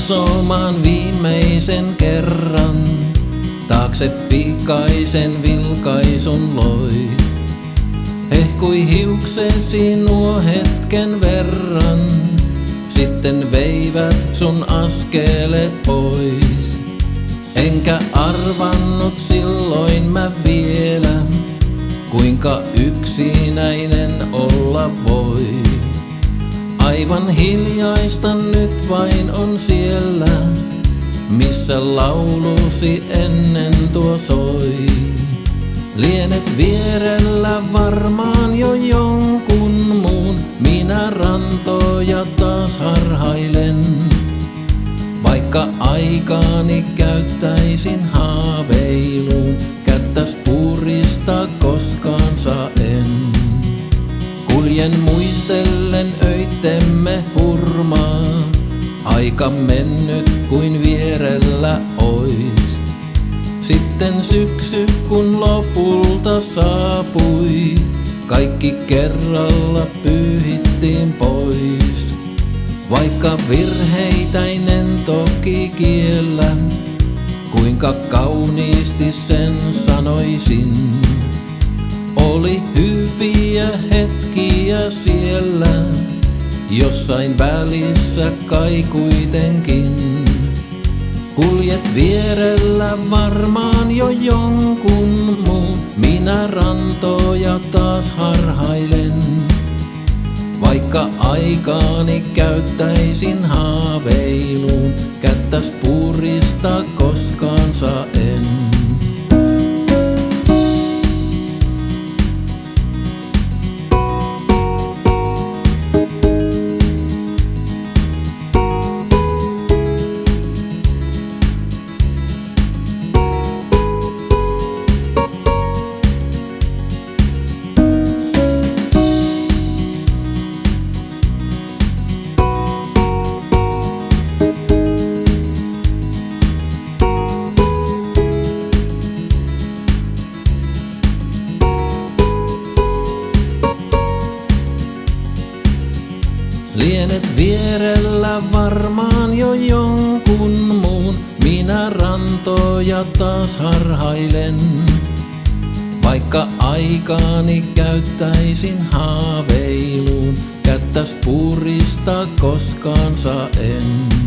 katsomaan viimeisen kerran. Taakse pikaisen vilkaisun loit. Hehkui hiuksesi nuo hetken verran. Sitten veivät sun askeleet pois. Enkä arvannut silloin mä vielä, kuinka yksinäinen olla voi. Aivan hiljaista nyt vain on siellä, missä laulusi ennen tuo soi. Lienet vierellä varmaan jo jonkun muun, minä rantoja taas harhailen. Vaikka aikaani käyttäisin haaveiluun, kättäs puristaa koskaan saa en. Kuljen muistellen öittemme hurmaa, aika mennyt kuin vierellä ois. Sitten syksy kun lopulta saapui, kaikki kerralla pyyhittiin pois. Vaikka virheitäinen toki kiellän, kuinka kauniisti sen sanoisin. Oli hyviä hetkiä siellä, jossain välissä kai kuitenkin. Kuljet vierellä varmaan jo jonkun muun, minä rantoja taas harhailen. Vaikka aikaani käyttäisin haaveiluun, kättäs puristaa koskaan saa en. Lienet vierellä varmaan jo jonkun muun, minä rantoja taas harhailen. Vaikka aikaani käyttäisin haaveiluun, kättäs puristaa koskaan saa en.